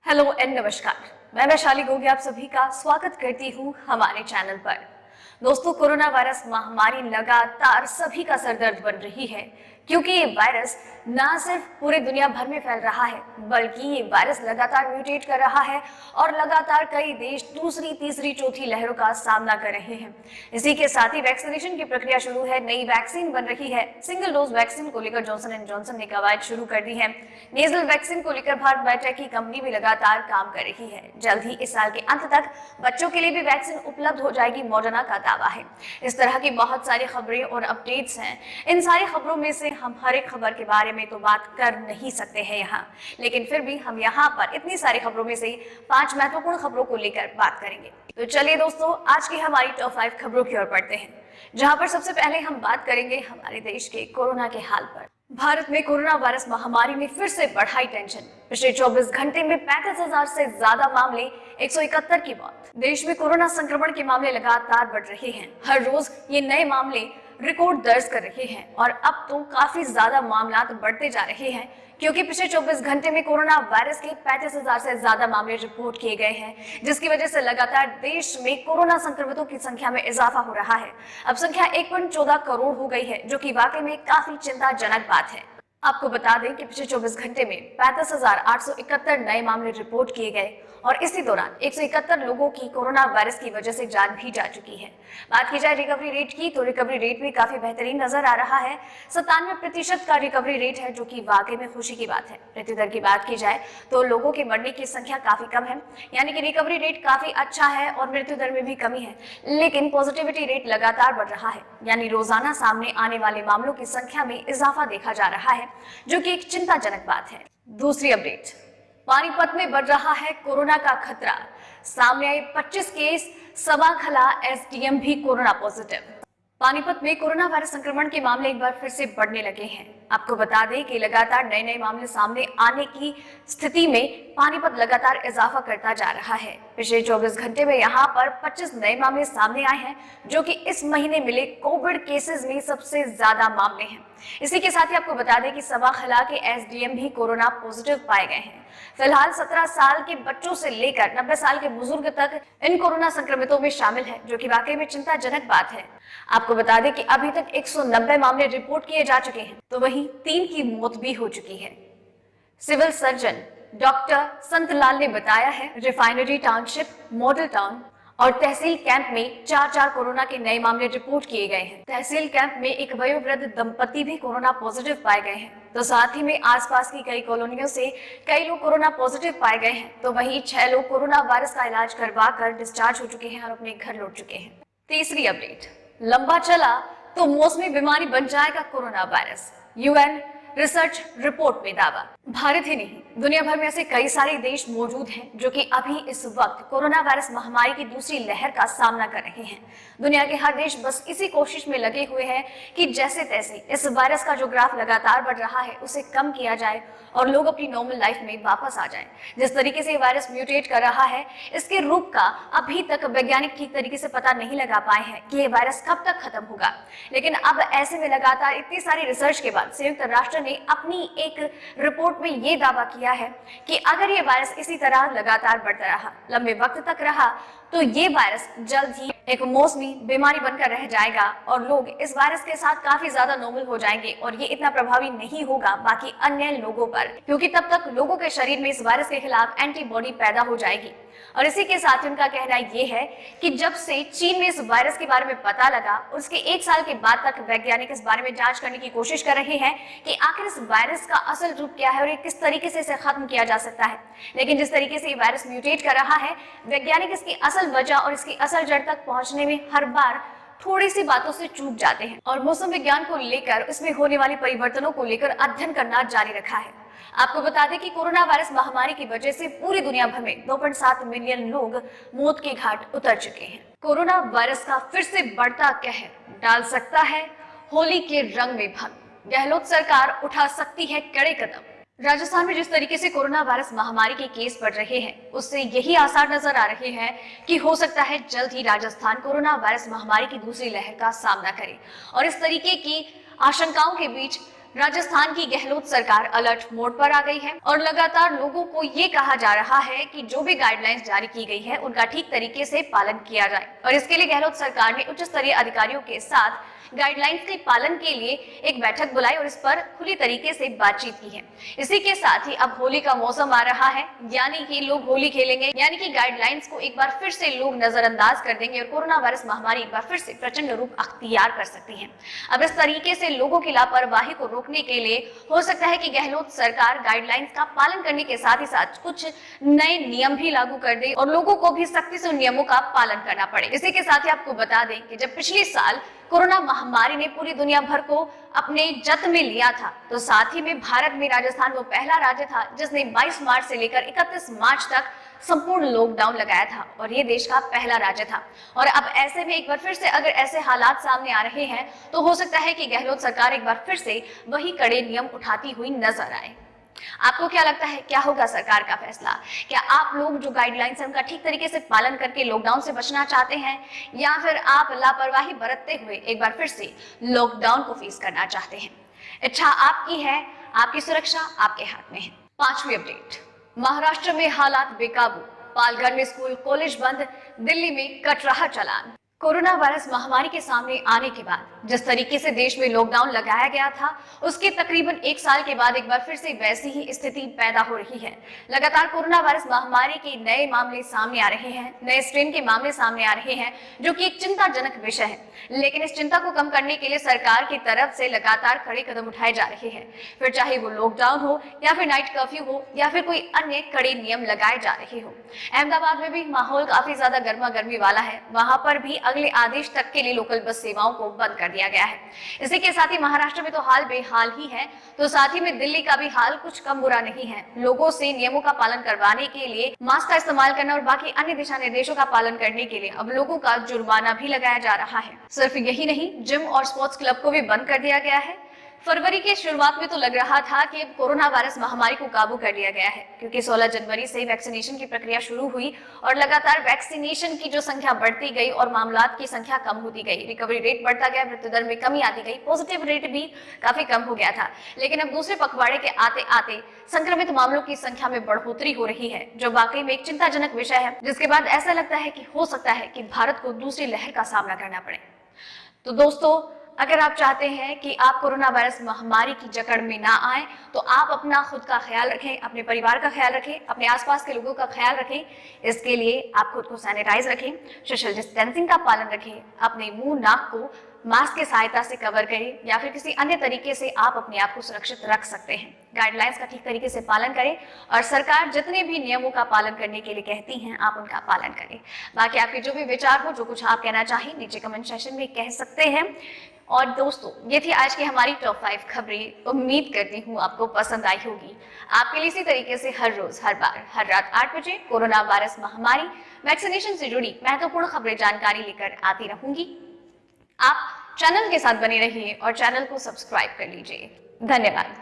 Hello and नमस्कार। मैं वैशाली गोगी आप सभी का स्वागत करती हूँ हमारे चैनल पर। दोस्तों, कोरोना वायरस महामारी लगातार सभी का सरदर्द बन रही है, क्योंकि ये वायरस ना सिर्फ पूरे दुनिया भर में फैल रहा है, बल्कि ये वायरस लगातार म्यूटेट कर रहा है और लगातार कई देश दूसरी, तीसरी, चौथी लहरों का सामना कर रहे हैं। इसी के साथ ही वैक्सीनेशन की प्रक्रिया शुरू है, नई वैक्सीन बन रही है। सिंगल डोज वैक्सीन को लेकर जॉनसन एंड जॉनसन ने कवायद शुरू कर दी है। नेजल वैक्सीन को लेकर भारत बायोटेक की कंपनी भी लगातार काम कर रही है। जल्द ही इस साल के अंत तक बच्चों के लिए भी वैक्सीन उपलब्ध हो जाएगी, मॉडर्ना का दावा है। इस तरह की बहुत सारी खबरें और अपडेट्स हैं। इन सारी खबरों में से हम हर एक खबर के बारे में तो बात कर नहीं सकते हैं यहाँ, लेकिन फिर भी हम यहाँ पर इतनी सारी खबरों में से 5 महत्वपूर्ण खबरों को लेकर बात करेंगे। तो चलिए दोस्तों, आज की हमारी टॉप 5 खबरों की ओर बढ़ते हैं, जहां पर सबसे पहले हम बात करेंगे हमारे देश के कोरोना के हाल पर। भारत में कोरोना वायरस महामारी ने फिर से बढ़ाई टेंशन। पिछले 24 घंटे में 35,000 से ज्यादा मामले, 171 की मौत। देश में कोरोना संक्रमण के मामले लगातार बढ़ रहे हैं। हर रोज ये नए मामले रिकॉर्ड दर्ज कर रहे हैं और अब तो काफी ज्यादा मामला बढ़ते जा रहे हैं, क्योंकि पिछले 24 घंटे में कोरोना वायरस के 35,000 से ज्यादा मामले रिपोर्ट किए गए हैं, जिसकी वजह से लगातार देश में कोरोना संक्रमितों की संख्या में इजाफा हो रहा है। अब संख्या 1.14 करोड़ हो गई है, जो कि वाकई में काफी चिंताजनक बात है। आपको बता दें कि पिछले 24 घंटे में 35,871 नए मामले रिपोर्ट किए गए और इसी दौरान 171 लोगों की कोरोना वायरस की वजह से जान भी जा चुकी है। बात की जाए रिकवरी रेट की, तो रिकवरी रेट भी काफी बेहतरीन नजर आ रहा है। 97% का रिकवरी रेट है, जो कि वाकई में खुशी की बात है। मृत्यु दर की बात की जाए तो लोगों के मरने की संख्या काफी कम है, यानी कि रिकवरी रेट काफी अच्छा है और मृत्यु दर में भी कमी है। लेकिन पॉजिटिविटी रेट लगातार बढ़ रहा है, यानी रोजाना सामने आने वाले मामलों की संख्या में इजाफा देखा जा रहा है, जो कि एक चिंताजनक बात है। दूसरी अपडेट, पानीपत में बढ़ रहा है कोरोना का खतरा। सामने आए 25 केस, सवाखला एसडीएम भी कोरोना पॉजिटिव। पानीपत में कोरोना वायरस संक्रमण के मामले एक बार फिर से बढ़ने लगे हैं। आपको बता दें कि लगातार नए नए मामले सामने आने की स्थिति में पानीपत लगातार इजाफा करता जा रहा है। पिछले 24 घंटे में यहाँ पर 25 नए मामले सामने आए हैं, जो कि इस महीने मिले कोविड केसेस में सबसे ज्यादा मामले हैं। इसी के साथ ही आपको बता दें कि सवाखला के एसडीएम भी कोरोना पॉजिटिव पाए गए हैं। फिलहाल 17 साल के बच्चों से लेकर 90 साल के बुजुर्ग तक इन कोरोना संक्रमितों में शामिल है, जो कि वाकई में चिंताजनक बात है। आपको बता दें कि अभी तक 190 मामले रिपोर्ट किए जा चुके हैं, तो वहीं 3 की मौत भी हो चुकी है। सिविल सर्जन डॉक्टर संतलाल ने बताया है, रिफाइनरी टाउनशिप, मॉडल टाउन और तहसील कैंप में 4 कोरोना के नए मामले रिपोर्ट किए गए हैं। तहसील कैंप में एक वयोवृद्ध दंपति भी कोरोना पॉजिटिव पाए गए हैं, तो साथ ही में आसपास की कई कॉलोनियों से कई लोग कोरोना पॉजिटिव पाए गए हैं, तो वहीं 6 लोग कोरोना वायरस का इलाज करवा कर डिस्चार्ज हो चुके हैं और अपने घर लौट चुके हैं। तीसरी अपडेट, लंबा चला तो मौसमी बीमारी बन जाएगा corona virus. UN research report में दावा। भारत ही नहीं, दुनिया भर में ऐसे कई सारे देश मौजूद हैं जो कि अभी इस वक्त कोरोना वायरस महामारी की दूसरी लहर का सामना कर रहे हैं। दुनिया के हर देश बस इसी कोशिश में लगे हुए हैं कि जैसे तैसे इस वायरस का जो ग्राफ लगातार बढ़ रहा है उसे कम किया जाए और लोग अपनी नॉर्मल लाइफ में वापस आ जाएं। जिस तरीके से वायरस म्यूटेट कर रहा है, इसके रूप का अभी तक वैज्ञानिक ठीक तरीके से पता नहीं लगा पाए हैं कि ये वायरस कब तक खत्म होगा। लेकिन अब ऐसे में लगातार इतनी सारी रिसर्च के बाद संयुक्त राष्ट्र ने अपनी एक रिपोर्ट में ये दावा किया है कि अगर ये वायरस इसी तरह लगातार बढ़ता रहा, लंबे वक्त तक रहा, तो ये वायरस जल्द ही एक मौसमी बीमारी बनकर रह जाएगा और लोग इस वायरस के साथ काफी ज्यादा नॉर्मल हो जाएंगे और ये इतना प्रभावी नहीं होगा बाकी अन्य लोगों पर, क्योंकि तब तक लोगों के शरीर में इस वायरस के खिलाफ एंटीबॉडी पैदा हो जाएगी। और इसी के साथ उनका कहना ये है कि जब से चीन में इस वायरस के बारे में पता लगा, उसके 1 साल के बाद तक वैज्ञानिक इस बारे में जांच करने की कोशिश कर रहे हैं कि आखिर इस वायरस का असल रूप क्या है और ये किस तरीके से इसे खत्म किया जा सकता है। लेकिन जिस तरीके से ये वायरस म्यूटेट कर रहा है, वैज्ञानिक इसकी असल वजह और इसकी असल जड़ तक पहुंचने में हर बार थोड़ी सी बातों से चूक जाते हैं और मौसम विज्ञान को लेकर, इसमें होने वाले परिवर्तनों को लेकर अध्ययन करना जारी रखा है। आपको बता दें कि कोरोना वायरस महामारी की वजह से पूरी दुनिया भर में 2.7 मिलियन लोग मौत के घाट उतर चुके हैं। कोरोना वायरस का फिर से बढ़ता कहर डाल सकता है होली के रंग में भंग। गहलोत सरकार उठा सकती है कड़े कदम। राजस्थान में जिस तरीके से कोरोना वायरस महामारी के केस बढ़ रहे हैं, उससे यही आसार नजर आ रहे हैं कि हो सकता है जल्द ही राजस्थान कोरोना वायरस महामारी की दूसरी लहर का सामना करे। और इस तरीके की आशंकाओं के बीच राजस्थान की गहलोत सरकार अलर्ट मोड पर आ गई है और लगातार लोगों को ये कहा जा रहा है कि जो भी गाइडलाइंस जारी की गई है उनका ठीक तरीके से पालन किया जाए। और इसके लिए गहलोत सरकार ने उच्च स्तरीय अधिकारियों के साथ गाइडलाइंस के पालन के लिए एक बैठक बुलाई और इस पर खुली तरीके से बातचीत की है। इसी के साथ ही अब होली का मौसम आ रहा है, यानी कि लोग होली खेलेंगे, यानी कि गाइडलाइंस को एक बार फिर से लोग नजरअंदाज कर देंगे और कोरोना वायरस महामारी एक बार फिर से प्रचंड रूप अख्तियार कर सकती है। अब इस तरीके से लोगों की लापरवाही को रोकने के लिए हो सकता है कि गहलोत सरकार गाइडलाइंस का पालन करने के साथ ही साथ कुछ नए नियम भी लागू कर दे और लोगों को भी सख्ती से उन नियमों का पालन करना पड़े। इसी के साथ ही आपको बता दें कि जब पिछले साल कोरोना महामारी ने पूरी दुनिया भर को अपने जत में लिया था, तो साथ ही में भारत में राजस्थान वो पहला राज्य था जिसने 22 मार्च से लेकर 31 मार्च तक संपूर्ण लॉकडाउन लगाया था और ये देश का पहला राज्य था। और अब ऐसे में एक बार फिर से अगर ऐसे हालात सामने आ रहे हैं तो हो सकता है कि गहलोत सरकार एक बार फिर से वही कड़े नियम उठाती हुई नजर आए। आपको क्या लगता है, क्या होगा सरकार का फैसला? क्या आप लोग जो गाइडलाइंस है उनका ठीक तरीके से पालन करके लॉकडाउन से बचना चाहते हैं या फिर आप लापरवाही बरतते हुए एक बार फिर से लॉकडाउन को फेस करना चाहते हैं? इच्छा आपकी है, आपकी सुरक्षा आपके हाथ में है। 5वीं अपडेट, महाराष्ट्र में हालात बेकाबू, पालघर में स्कूल कॉलेज बंद, दिल्ली में कट रहा चालान। कोरोना वायरस महामारी के सामने आने के बाद जिस तरीके से देश में लॉकडाउन लगाया गया था, उसके तकरीबन 1 साल के बाद एक बार फिर से वैसी ही स्थिति पैदा हो रही है। लगातार कोरोना वायरस महामारी के नए मामले सामने आ रहे हैं, नए स्ट्रेन के मामले सामने आ रहे हैं, जो कि एक चिंताजनक विषय है। लेकिन इस चिंता को कम करने के लिए सरकार की तरफ से लगातार कड़े कदम उठाए जा रहे हैं, फिर चाहे वो लॉकडाउन हो या फिर नाइट कर्फ्यू हो या फिर कोई अन्य कड़े नियम लगाए जा रहे हो। अहमदाबाद में भी माहौल काफी ज्यादा गर्मा गर्मी वाला है, वहां पर भी अगले आदेश तक के लिए लोकल बस सेवाओं को बंद कर दिया गया है। इसी के साथ ही महाराष्ट्र में तो हाल बेहाल ही है, तो साथ ही में दिल्ली का भी हाल कुछ कम बुरा नहीं है। लोगों से नियमों का पालन करवाने के लिए मास्क का इस्तेमाल करना और बाकी अन्य दिशा निर्देशों का पालन करने के लिए अब लोगों का जुर्माना भी लगाया जा रहा है। सिर्फ यही नहीं, जिम और स्पोर्ट्स क्लब को भी बंद कर दिया गया है। फरवरी के शुरुआत में तो लग रहा था कि कोरोना वायरस महामारी को काबू कर लिया गया है, क्योंकि 16 जनवरी से वैक्सीनेशन की प्रक्रिया शुरू हुई और लगातार वैक्सीनेशन की जो संख्या बढ़ती गई और मामलात की संख्या कम होती गई, रिकवरी रेट बढ़ता गया, मृत्यु दर में कमी आती गई, पॉजिटिव रेट भी काफी कम हो गया था। लेकिन अब दूसरे पखवाड़े के आते आते संक्रमित मामलों की संख्या में बढ़ोतरी हो रही है, जो वाकई में एक चिंताजनक विषय है, जिसके बाद ऐसा लगता है कि हो सकता है कि भारत को दूसरी लहर का सामना करना पड़े। तो दोस्तों, अगर आप चाहते हैं कि आप कोरोना वायरस महामारी की जकड़ में ना आए, तो आप अपना खुद का ख्याल रखें, अपने परिवार का ख्याल रखें, अपने आसपास के लोगों का ख्याल रखें। इसके लिए आप खुद को सैनिटाइज रखें, सोशल डिस्टेंसिंग का पालन रखें, अपने मुंह नाक को मास्क की सहायता से कवर करें या फिर किसी अन्य तरीके से आप अपने आप को सुरक्षित रख सकते हैं। गाइडलाइंस का ठीक तरीके से पालन करें और सरकार जितने भी नियमों का पालन करने के लिए कहती हैं, आप उनका पालन करें। बाकी आपके जो भी विचार हो, जो कुछ आप कहना चाहें, नीचे कमेंट सेक्शन में कह सकते हैं। और दोस्तों, ये थी आज की हमारी टॉप 5 खबरें। उम्मीद करती हूँ आपको पसंद आई होगी। आपके लिए इसी तरीके से हर रोज, हर बार, हर रात 8 बजे कोरोना वायरस महामारी, वैक्सीनेशन से जुड़ी महत्वपूर्ण खबरें, जानकारी लेकर आती रहूंगी। आप चैनल के साथ बने रहिए और चैनल को सब्सक्राइब कर लीजिए। धन्यवाद।